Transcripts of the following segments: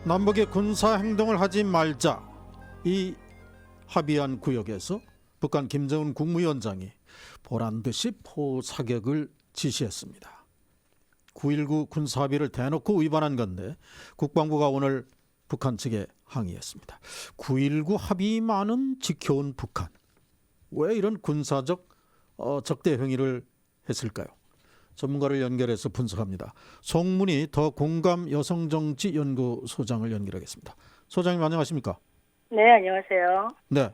남북의 군사 행동을 하지 말자 이 합의한 구역에서 북한 김정은 국무위원장이 보란듯이 포사격을 지시했습니다. 9.19 군사합의를 대놓고 위반한 건데 국방부가 오늘 북한 측에 항의했습니다. 9.19 합의만은 지켜온 북한, 왜 이런 군사적 적대 행위를 했을까요? 전문가를 연결해서 분석합니다. 송문희 더 공감 여성정치연구소장을 연결하겠습니다. 소장님 안녕하십니까? 네, 안녕하세요. 네.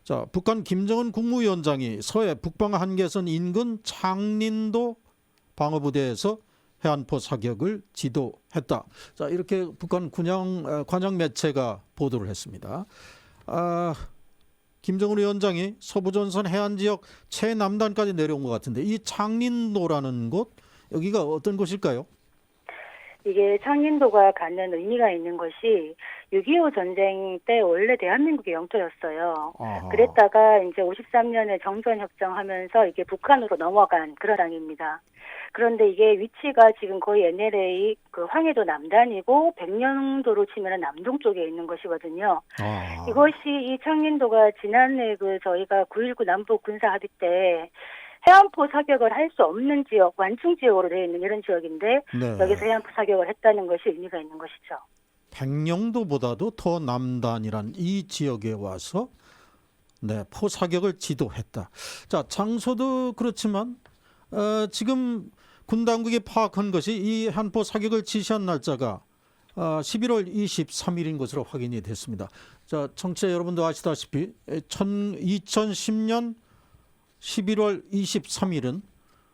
자, 북한 김정은 국무위원장이 서해 북방 한계선 인근 창린도 방어부대에서 해안포 사격을 지도했다. 자, 이렇게 북한 관영 매체가 보도를 했습니다. 김정은 위원장이 서부전선 해안 지역 최남단까지 내려온 것 같은데 이 창린도라는 곳, 여기가 어떤 곳일까요? 이게 창린도가 갖는 의미가 있는 것이 6.25 전쟁 때 원래 대한민국의 영토였어요. 아하. 그랬다가 이제 53년에 정전협정하면서 이게 북한으로 넘어간 그런 땅입니다. 그런데 이게 위치가 지금 거의 NLA 그 황해도 남단이고 백령도로 치면 남동 쪽에 있는 것이거든요. 이것이 이 창린도가 지난해 그 저희가 9.19 남북 군사 합의 때 해안포 사격을 할 수 없는 지역, 완충 지역으로 되어 있는 이런 지역인데 네. 여기서 해안포 사격을 했다는 것이 의미가 있는 것이죠. 백령도보다도 더 남단이란 이 지역에 와서 포사격을 지도했다. 자, 장소도 그렇지만 지금 군 당국이 파악한 것이 이 해안포 사격을 지시한 날짜가 11월 23일인 것으로 확인이 됐습니다. 자, 청취자 여러분도 아시다시피 2010년 11월 23일은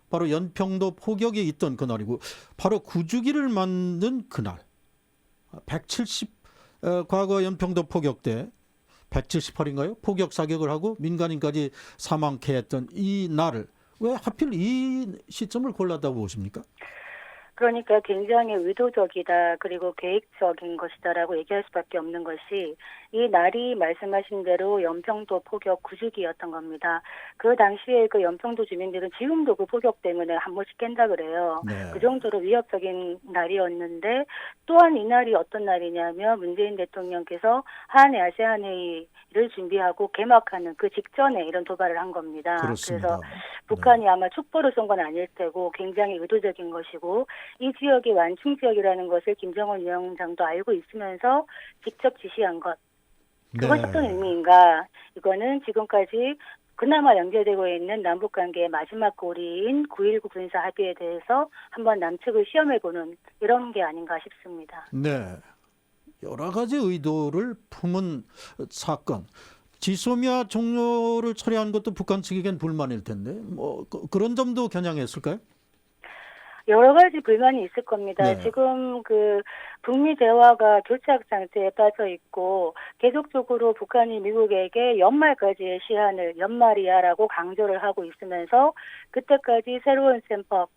바로 연평도 포격이 있던 그날이고 바로 구주기를 만든 그날 170 과거 연평도 포격 때 178인가요? 포격 사격을 하고 민간인까지 사망케 했던 이 날을 왜 하필 이 시점을 골랐다고 보십니까? 그러니까 굉장히 의도적이다, 그리고 계획적인 것이다라고 얘기할 수밖에 없는 것이 이 날이 말씀하신 대로 연평도 포격 9주기였던 겁니다. 그 당시에 그 연평도 주민들은 지금도 그 포격 때문에 한 번씩 깬다 그래요. 네. 그 정도로 위협적인 날이었는데 또한 이 날이 어떤 날이냐면 문재인 대통령께서 한해 아세안 회의를 준비하고 개막하는 그 직전에 이런 도발을 한 겁니다. 그렇습니다. 그래서 북한이 아마 촉보를 쏜 건 아닐 테고 굉장히 의도적인 것이고 이 지역이 완충 지역이라는 것을 김정은 위원장도 알고 있으면서 직접 지시한 것. 그것이 어떤 의미인가? 이거는 지금까지 그나마 연결되고 있는 남북관계의 마지막 고리인 9.19 군사 합의에 대해서 한번 남측을 시험해보는 이런 게 아닌가 싶습니다. 네, 여러 가지 의도를 품은 사건. 지소미아 종료를 철회한 것도 북한 측에겐 불만일 텐데 그런 점도 겨냥했을까요? 여러 가지 불만이 있을 겁니다. 네. 지금 그 북미 대화가 교착 상태에 빠져 있고 계속적으로 북한이 미국에게 연말까지의 시한을 연말이야라고 강조를 하고 있으면서 그때까지 새로운 셈법,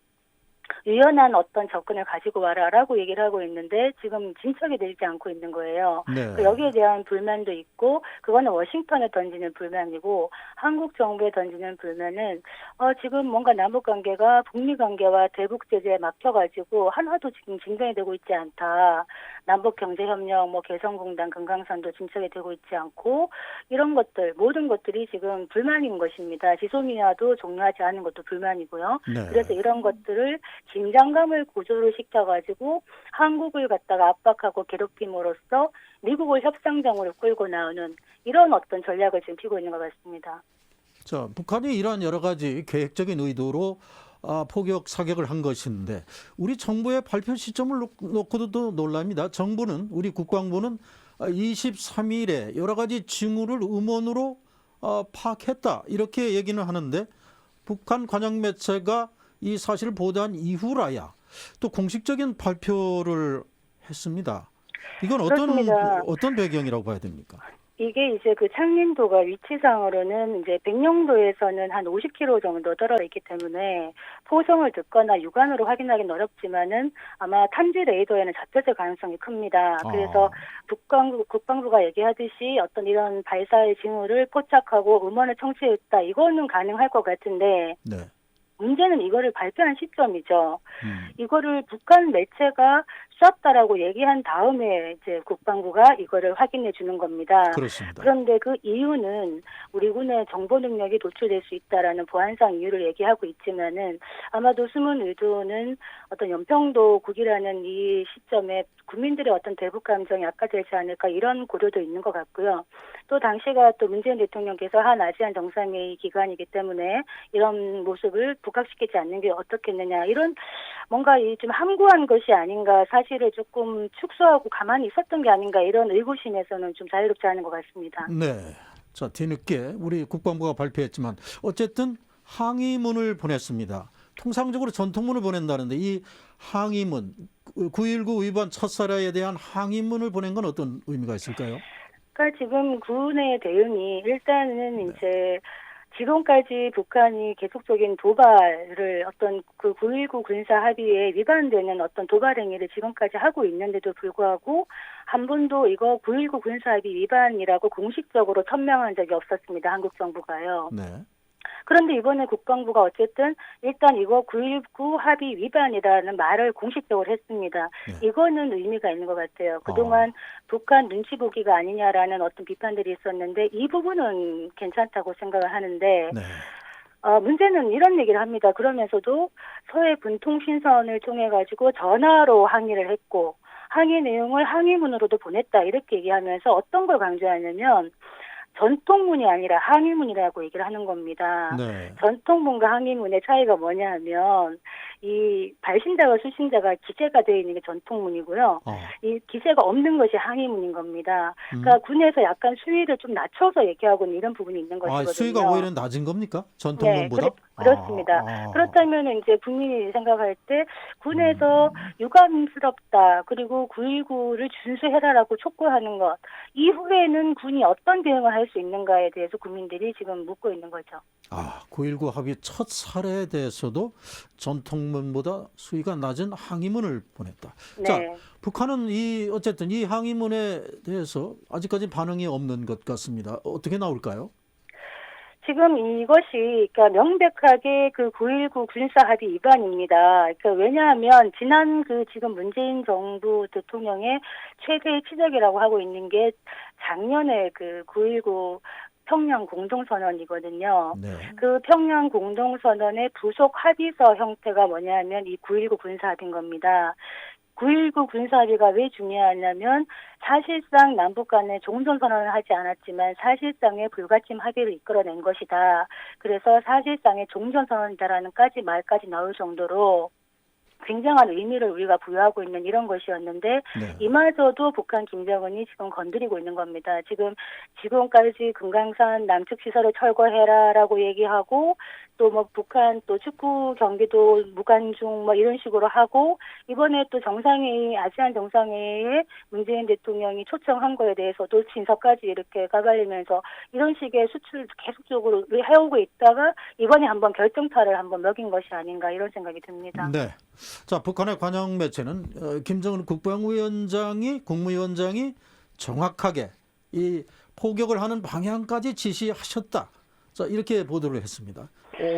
유연한 어떤 접근을 가지고 와라라고 얘기를 하고 있는데 지금 진척이 되지 않고 있는 거예요. 네. 여기에 대한 불만도 있고 그거는 워싱턴에 던지는 불만이고 한국 정부에 던지는 불만은 지금 뭔가 남북관계가 북미관계와 대북 제재에 막혀가지고 하나도 지금 진전이 되고 있지 않다. 남북경제협력, 개성공단, 금강산도 진척이 되고 있지 않고 이런 것들 모든 것들이 지금 불만인 것입니다. 지소미아도 종료하지 않은 것도 불만이고요. 네. 그래서 이런 것들을 긴장감을 고조를 시켜가지고 한국을 갖다가 압박하고 괴롭힘으로써 미국을 협상장으로 끌고 나오는 이런 어떤 전략을 지금 피고 있는 것 같습니다. 자, 북한이 이러한 여러 가지 계획적인 의도로 포격 사격을 한 것인데 우리 정부의 발표 시점을 놓고도 놀랍니다. 정부는 우리 국방부는 23일에 여러 가지 징후를 음원으로 파악했다 이렇게 얘기는 하는데 북한 관영 매체가 이 사실을 보도한 이후라야 또 공식적인 발표를 했습니다. 이건 그렇습니다. 어떤 배경이라고 봐야 됩니까? 이게 이제 그 창린도가 위치상으로는 이제 백령도에서는 한 50km 정도 떨어져 있기 때문에 포성을 듣거나 육안으로 확인하기는 어렵지만은 아마 탐지 레이더에는 잡혔을 가능성이 큽니다. 그래서 국방부가 얘기하듯이 어떤 이런 발사의 징후를 포착하고 음원을 청취했다. 이거는 가능할 것 같은데 네. 문제는 이거를 발표한 시점이죠. 이거를 북한 매체가 없었다라고 얘기한 다음에 이제 국방부가 이거를 확인해 주는 겁니다. 그렇습니다. 그런데 그 이유는 우리 군의 정보 능력이 도출될 수 있다라는 보안상 이유를 얘기하고 있지만은 아마도 숨은 의도는 어떤 연평도국이라는 이 시점에 국민들의 어떤 대북 감정이 악화되지 않을까 이런 고려도 있는 것 같고요. 또 당시가 또 문재인 대통령께서 한 아시안 정상회의 기간이기 때문에 이런 모습을 부각시키지 않는 게 어떻겠느냐 이런 뭔가 이 좀 함구한 것이 아닌가 사실을 조금 축소하고 가만히 있었던 게 아닌가 이런 의구심에서는 좀 자유롭지 않은 것 같습니다. 네. 자, 뒤늦게 우리 국방부가 발표했지만 어쨌든 항의문을 보냈습니다. 통상적으로 전통문을 보낸다는데 이 항의문 9.19 위반 첫사례에 대한 항의문을 보낸 건 어떤 의미가 있을까요? 그러니까 지금 군의 대응이 일단은 네. 이제 지금까지 북한이 계속적인 도발을 어떤 그 9.19 군사 합의에 위반되는 어떤 도발 행위를 지금까지 하고 있는데도 불구하고 한 번도 이거 9.19 군사 합의 위반이라고 공식적으로 천명한 적이 없었습니다. 한국 정부가요. 네. 그런데 이번에 국방부가 어쨌든 일단 이거 9.19 합의 위반이라는 말을 공식적으로 했습니다. 네. 이거는 의미가 있는 것 같아요. 그동안 북한 눈치 보기가 아니냐라는 어떤 비판들이 있었는데 이 부분은 괜찮다고 생각을 하는데 네. 문제는 이런 얘기를 합니다. 그러면서도 서해 분통신선을 통해 가지고 전화로 항의를 했고 항의 내용을 항의문으로도 보냈다 이렇게 얘기하면서 어떤 걸 강조하냐면 전통문이 아니라 항의문이라고 얘기를 하는 겁니다. 네. 전통문과 항의문의 차이가 뭐냐 하면 이 발신자와 수신자가 기재가 되어 있는 게 전통문이고요. 이 기재가 없는 것이 항의문인 겁니다. 그러니까 군에서 약간 수위를 좀 낮춰서 얘기하고 있는 이런 부분이 있는 것이거든요. 수위가 오히려 낮은 겁니까? 전통문보다? 네, 그렇습니다. 그렇다면 이제 국민이 생각할 때 군에서 유감스럽다 그리고 9.19를 준수해라라고 촉구하는 것 이후에는 군이 어떤 대응을 할 수 있는가에 대해서 국민들이 지금 묻고 있는 거죠. 9.19 합의 첫 사례에 대해서도 전통문보다 수위가 낮은 항의문을 보냈다. 네. 자, 북한은 어쨌든 이 항의문에 대해서 아직까지 반응이 없는 것 같습니다. 어떻게 나올까요? 지금 이것이 그러니까 명백하게 그 9.19 군사 합의 위반입니다. 그러니까 왜냐하면 지난 지금 문재인 정부 대통령의 최대의 치적이라고 하고 있는 게 작년에 9.19 평양 공동선언이거든요. 네. 그 평양 공동선언의 부속 합의서 형태가 뭐냐면 이 9.19 군사합의인 겁니다. 9.19 군사합의가 왜 중요하냐면 사실상 남북 간에 종전선언을 하지 않았지만 사실상의 불가침 합의를 이끌어낸 것이다. 그래서 사실상의 종전선언이다라는 말까지 나올 정도로 굉장한 의미를 우리가 부여하고 있는 이런 것이었는데 네. 이마저도 북한 김정은이 지금 건드리고 있는 겁니다. 지금까지 금강산 남측 시설을 철거해라라고 얘기하고 또 북한 또 축구 경기도 무관중 이런 식으로 하고 이번에 또 아시안 정상회의에 문재인 대통령이 초청한 거에 대해서도 진석까지 이렇게 가발리면서 이런 식의 수출을 계속적으로 해오고 있다가 이번에 한번 결정타를 한번 먹인 것이 아닌가 이런 생각이 듭니다. 네. 자, 북한의 관영 매체는 김정은 국무위원장이 정확하게 이 포격을 하는 방향까지 지시하셨다. 자, 이렇게 보도를 했습니다.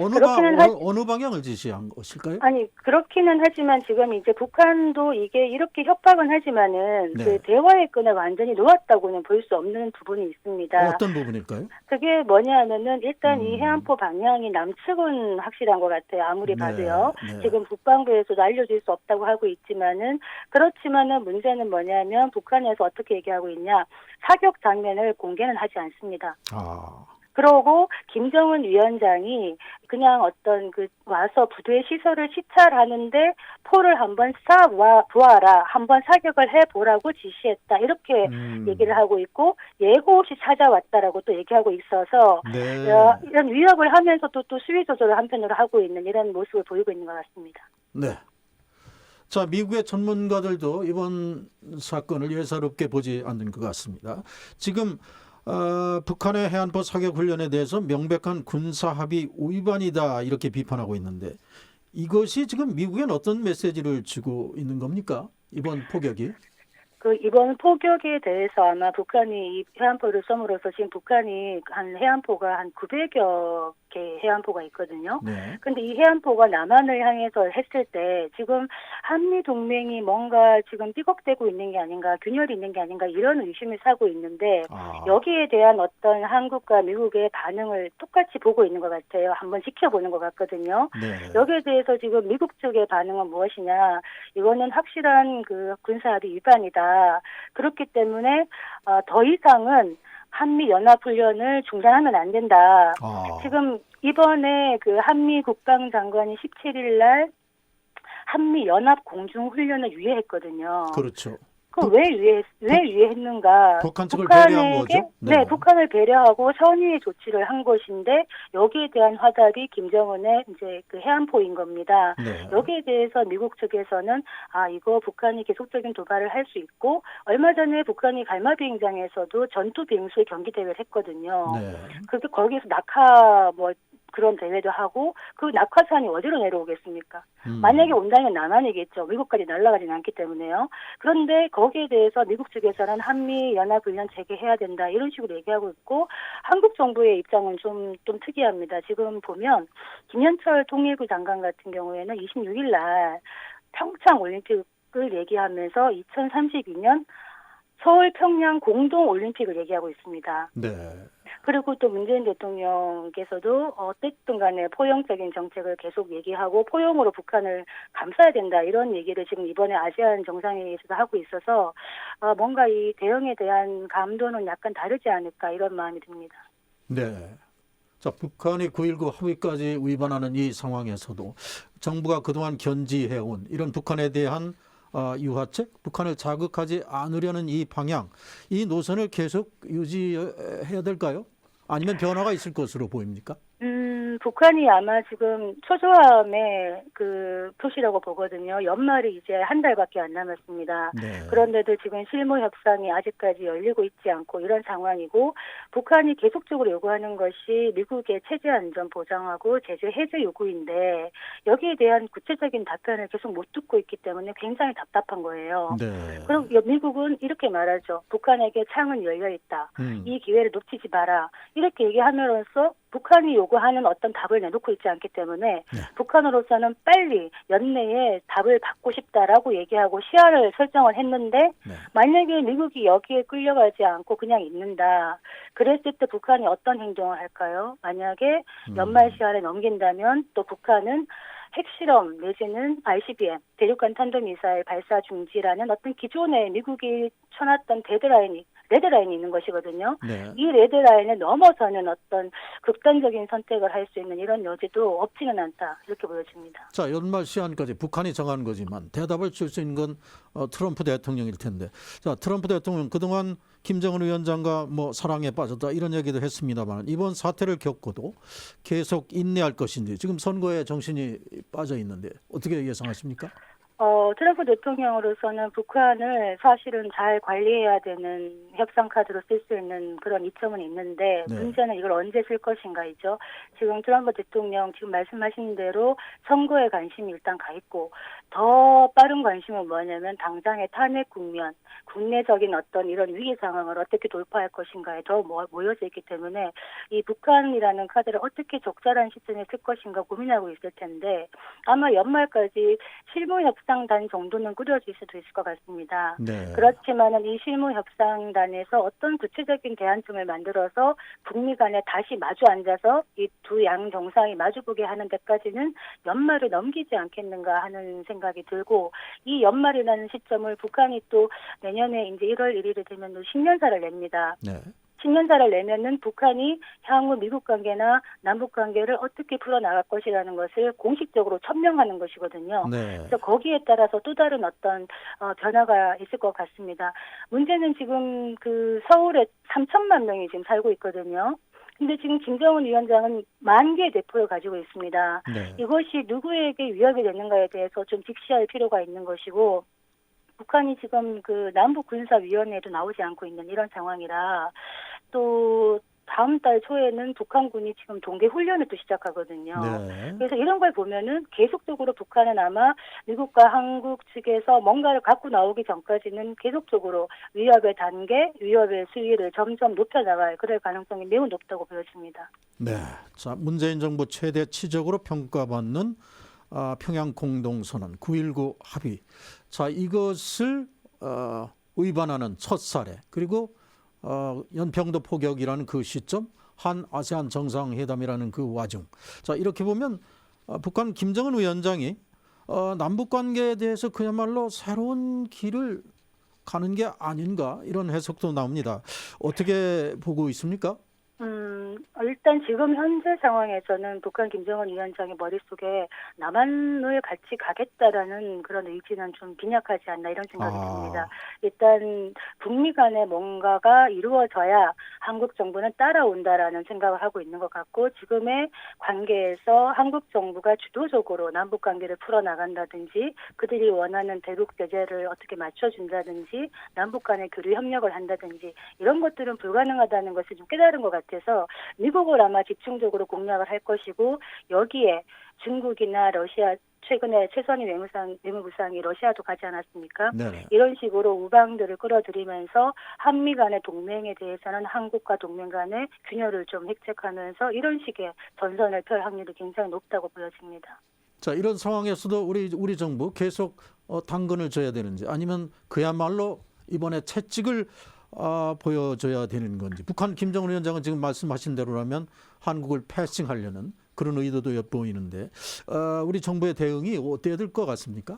어느 방향을 지시한 것일까요? 아니, 그렇기는 하지만 지금 이제 북한도 이게 이렇게 협박은 하지만은 네. 대화의 끈을 완전히 놓았다고는 볼 수 없는 부분이 있습니다. 어떤 부분일까요? 그게 뭐냐 하면은 일단 이 해안포 방향이 남측은 확실한 것 같아요. 아무리 네. 봐도요. 네. 지금 국방부에서도 알려줄 수 없다고 하고 있지만은 그렇지만은 문제는 뭐냐면 북한에서 어떻게 얘기하고 있냐. 사격 장면을 공개는 하지 않습니다. 그러고 김정은 위원장이 그냥 어떤 와서 부대 시설을 시찰하는데 포를 한번 보아라, 한번 사격을 해보라고 지시했다 이렇게 얘기를 하고 있고 예고 없이 찾아왔다라고 또 얘기하고 있어서 네. 이런 위협을 하면서도 또 수위 조절을 한편으로 하고 있는 이런 모습을 보이고 있는 것 같습니다. 네. 자, 미국의 전문가들도 이번 사건을 예사롭게 보지 않는 것 같습니다. 지금 북한의 해안포 사격 훈련에 대해서 명백한 군사합의 위반이다 이렇게 비판하고 있는데 이것이 지금 미국엔 어떤 메시지를 주고 있는 겁니까? 이번 포격이? 이번 포격에 대해서 아마 북한이 이 해안포를 쏨으로써 지금 북한이 해안포가 한 900여 이렇게 해안포가 있거든요. 네. 근데 이 해안포가 남한을 향해서 했을 때 지금 한미 동맹이 뭔가 지금 삐걱대고 있는 게 아닌가, 균열이 있는 게 아닌가 이런 의심을 사고 있는데 아, 여기에 대한 어떤 한국과 미국의 반응을 똑같이 보고 있는 것 같아요. 한번 지켜보는 것 같거든요. 네. 여기에 대해서 지금 미국 쪽의 반응은 무엇이냐? 이거는 확실한 그 군사합의 위반이다. 그렇기 때문에 더 이상은 한미 연합훈련을 중단하면 안 된다. 아, 지금 이번에 그 한미 국방장관이 17일 날 한미 연합 공중훈련을 유예했거든요. 그렇죠. 왜 유예했는가? 북한 측을 배려한 거죠? 네, 북한을 배려하고 선의의 조치를 한 것인데 여기에 대한 화답이 김정은의 이제 그 해안포인 겁니다. 네. 여기에 대해서 미국 측에서는 이거 북한이 계속적인 도발을 할 수 있고 얼마 전에 북한이 갈마 비행장에서도 전투 비행수의 경기 대회를 했거든요. 네. 그래서 거기서 낙하 그런 대회도 하고 그 낙하산이 어디로 내려오겠습니까? 만약에 온다면 남한이겠죠. 미국까지 날아가지는 않기 때문에요. 그런데 거기에 대해서 미국 측에서는 한미 연합훈련 재개해야 된다 이런 식으로 얘기하고 있고 한국 정부의 입장은 좀 특이합니다. 지금 보면 김현철 통일부 장관 같은 경우에는 26일 날 평창 올림픽을 얘기하면서 2032년 서울 평양 공동 올림픽을 얘기하고 있습니다. 네. 그리고 또 문재인 대통령께서도 어쨌든 간에 포용적인 정책을 계속 얘기하고 포용으로 북한을 감싸야 된다 이런 얘기를 지금 이번에 아세안 정상회의에서도 하고 있어서 뭔가 이 대응에 대한 감도는 약간 다르지 않을까 이런 마음이 듭니다. 네. 자, 북한이 9.19 합의까지 위반하는 이 상황에서도 정부가 그동안 견지해온 이런 북한에 대한 유화책, 북한을 자극하지 않으려는 이 방향, 이 노선을 계속 유지해야 될까요? 아니면 변화가 있을 것으로 보입니까? 북한이 아마 지금 초조함의 그 표시라고 보거든요. 연말이 이제 한 달밖에 안 남았습니다. 네. 그런데도 지금 실무 협상이 아직까지 열리고 있지 않고 이런 상황이고 북한이 계속적으로 요구하는 것이 미국의 체제 안전 보장하고 제재 해제 요구인데 여기에 대한 구체적인 답변을 계속 못 듣고 있기 때문에 굉장히 답답한 거예요. 네. 그럼 미국은 이렇게 말하죠. 북한에게 창은 열려 있다. 이 기회를 놓치지 마라. 이렇게 얘기하면서 북한이 요구하는 어떤 답을 내놓고 있지 않기 때문에 네. 북한으로서는 빨리 연내에 답을 받고 싶다라고 얘기하고 시한을 설정을 했는데 네. 만약에 미국이 여기에 끌려가지 않고 그냥 있는다. 그랬을 때 북한이 어떤 행동을 할까요? 만약에 연말 시한을 넘긴다면 또 북한은 핵실험 내지는 ICBM, 대륙간 탄도미사일 발사 중지라는 어떤 기존에 미국이 쳐놨던 레드라인이 있는 것이거든요. 네. 이 레드라인을 넘어서는 어떤 극단적인 선택을 할 수 있는 이런 여지도 없지는 않다. 이렇게 보여집니다. 자, 연말 시한까지 북한이 정한 거지만 대답을 줄 수 있는 건 트럼프 대통령일 텐데. 자, 트럼프 대통령 그동안 김정은 위원장과 사랑에 빠졌다 이런 얘기도 했습니다만 이번 사태를 겪고도 계속 인내할 것인지 지금 선거에 정신이 빠져 있는데 어떻게 예상하십니까? 트럼프 대통령으로서는 북한을 사실은 잘 관리해야 되는 협상 카드로 쓸 수 있는 그런 이점은 있는데 네. 문제는 이걸 언제 쓸 것인가이죠. 지금 트럼프 대통령 지금 말씀하신 대로 선거에 관심이 일단 가 있고 더 빠른 관심은 뭐냐면 당장의 탄핵 국면, 국내적인 어떤 이런 위기 상황을 어떻게 돌파할 것인가에 더 모여져 있기 때문에 이 북한이라는 카드를 어떻게 적절한 시점에 쓸 것인가 고민하고 있을 텐데 아마 연말까지 실무 협상단 정도는 꾸려질 수도 있을 것 같습니다. 네. 그렇지만은 이 실무 협상단에서 어떤 구체적인 대안점을 만들어서 북미 간에 다시 마주 앉아서 이 두 양 정상이 마주보게 하는 데까지는 연말을 넘기지 않겠는가 하는 생각이 들고 이 연말이라는 시점을 북한이 또 내년에 이제 1월 1일이 되면 또 10년사를 냅니다. 네. 10년사를 내면은 북한이 향후 미국 관계나 남북 관계를 어떻게 풀어나갈 것이라는 것을 공식적으로 천명하는 것이거든요. 네. 그래서 거기에 따라서 또 다른 어떤 변화가 있을 것 같습니다. 문제는 지금 그 서울에 3천만 명이 지금 살고 있거든요. 근데 지금 김정은 위원장은 10,000개의 대포를 가지고 있습니다. 네. 이것이 누구에게 위협이 되는가에 대해서 좀 직시할 필요가 있는 것이고 북한이 지금 그 남북군사위원회에도 나오지 않고 있는 이런 상황이라 또 다음 달 초에는 북한군이 지금 동계 훈련을 또 시작하거든요. 네. 그래서 이런 걸 보면은 계속적으로 북한은 아마 미국과 한국 측에서 뭔가를 갖고 나오기 전까지는 계속적으로 위협의 단계, 위협의 수위를 점점 높여나갈 그럴 가능성이 매우 높다고 보여집니다. 네. 자, 문재인 정부 최대 치적으로 평가받는 평양 공동선언 9.19 합의. 자, 이것을 위반하는 첫 사례, 그리고 연평도 포격이라는 그 시점, 한 아세안 정상회담이라는 그 와중. 자, 이렇게 보면 북한 김정은 위원장이 남북 관계에 대해서 그야말로 새로운 길을 가는 게 아닌가, 이런 해석도 나옵니다. 어떻게 보고 있습니까? 일단 지금 현재 상황에서는 북한 김정은 위원장의 머릿속에 남한을 같이 가겠다라는 그런 의지는 좀 빈약하지 않나 이런 생각이 듭니다. 일단 북미 간에 뭔가가 이루어져야 한국 정부는 따라온다라는 생각을 하고 있는 것 같고, 지금의 관계에서 한국 정부가 주도적으로 남북 관계를 풀어나간다든지, 그들이 원하는 대북 제재를 어떻게 맞춰준다든지, 남북 간의 교류 협력을 한다든지, 이런 것들은 불가능하다는 것을 좀 깨달은 것 같아서 미국을 아마 집중적으로 공략을 할 것이고, 여기에 중국이나 러시아, 최근에 최선희 외무부상이 러시아도 가지 않았습니까? 네네. 이런 식으로 우방들을 끌어들이면서 한미 간의 동맹에 대해서는 한국과 동맹 간의 균열을 좀 획책하면서 이런 식의 전선을 펼 확률이 굉장히 높다고 보여집니다. 자, 이런 상황에서도 우리 정부 계속 당근을 줘야 되는지, 아니면 그야말로 이번에 채찍을 보여줘야 되는 건지. 북한 김정은 위원장은 지금 말씀하신 대로라면 한국을 패싱하려는 그런 의도도 엿보이는데, 우리 정부의 대응이 어때야 될 것 같습니까?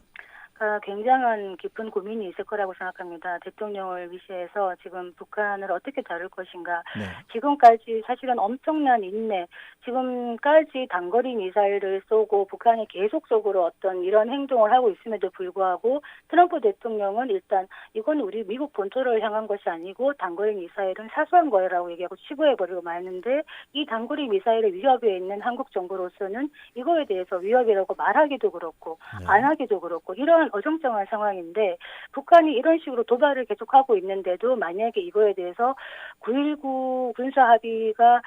굉장한 깊은 고민이 있을 거라고 생각합니다. 대통령을 위시해서 지금 북한을 어떻게 다룰 것인가. 네. 지금까지 사실은 엄청난 인내, 지금까지 단거리 미사일을 쏘고 북한이 계속적으로 어떤 이런 행동을 하고 있음에도 불구하고 트럼프 대통령은 일단 이건 우리 미국 본토를 향한 것이 아니고 단거리 미사일은 사소한 거라고 얘기하고 치부해버리고 마는데, 이 단거리 미사일의 위협에 있는 한국 정부로서는 이거에 대해서 위협이라고 말하기도 그렇고 네. 안 하기도 그렇고 이런 어정쩡한 상황인데, 북한이 이런 식으로 도발을 계속하고 있는데도 만약에 이거에 대해서 9.19 군사합의가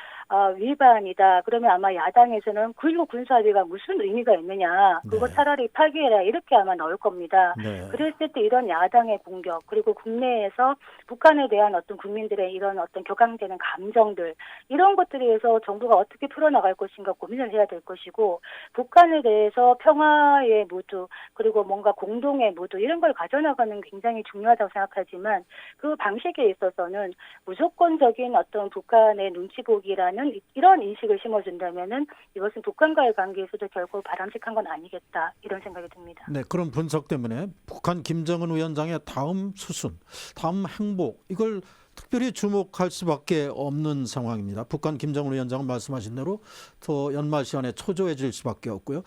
위반이다 그러면 아마 야당에서는 9.19 군사합의가 무슨 의미가 있느냐, 그거 네. 차라리 파기해라, 이렇게 아마 나올 겁니다. 네. 그랬을 때 이런 야당의 공격, 그리고 국내에서 북한에 대한 어떤 국민들의 이런 어떤 격앙되는 감정들, 이런 것들에 대해서 정부가 어떻게 풀어나갈 것인가 고민을 해야 될 것이고, 북한에 대해서 평화의 무드, 그리고 뭔가 공동의 무드, 이런 걸 가져나가는 굉장히 중요하다고 생각하지만, 그 방식에 있어서는 무조건적인 어떤 북한의 눈치 보기라는 이런 인식을 심어준다면은 이것은 북한과의 관계에서도 결코 바람직한 건 아니겠다, 이런 생각이 듭니다. 네, 그런 분석 때문에 북한 김정은 위원장의 다음 수순, 다음 행복, 이걸 특별히 주목할 수밖에 없는 상황입니다. 북한 김정은 위원장은 말씀하신 대로 더 연말 시한에 초조해질 수밖에 없고요.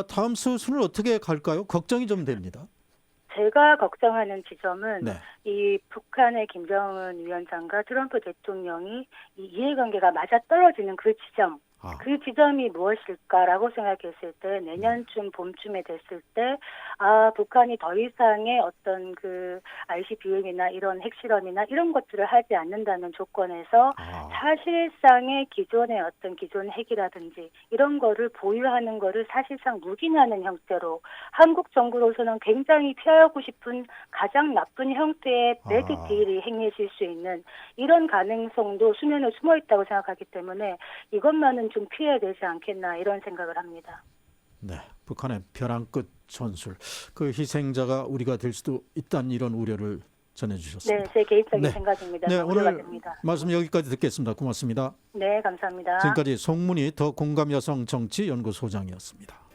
다음 수순을 어떻게 갈까요? 걱정이 좀 됩니다. 제가 걱정하는 지점은 네. 이 북한의 김정은 위원장과 트럼프 대통령이 이 이해관계가 맞아떨어지는 그 지점, 그 지점이 무엇일까라고 생각했을 때, 내년쯤 봄쯤에 됐을 때 북한이 더 이상의 어떤 그 ICBM이나 이런 핵실험이나 이런 것들을 하지 않는다는 조건에서 사실상의 기존의 어떤 기존 핵이라든지 이런 거를 보유하는 거를 사실상 묵인하는 형태로 한국 정부로서는 굉장히 피하고 싶은 가장 나쁜 형태의 배드 딜이 행해질 수 있는 이런 가능성도 수면에 숨어 있다고 생각하기 때문에 이것만은 좀 피해야 되지 않겠나, 이런 생각을 합니다. 네, 북한의 벼랑 끝 전술, 그 희생자가 우리가 될 수도 있다는 이런 우려를 전해주셨습니다. 네, 제 개인적인 네. 생각입니다. 네, 우려가 오늘 됩니다. 말씀 여기까지 듣겠습니다. 고맙습니다. 네, 감사합니다. 지금까지 송문희 더 공감 여성 정치 연구소장이었습니다.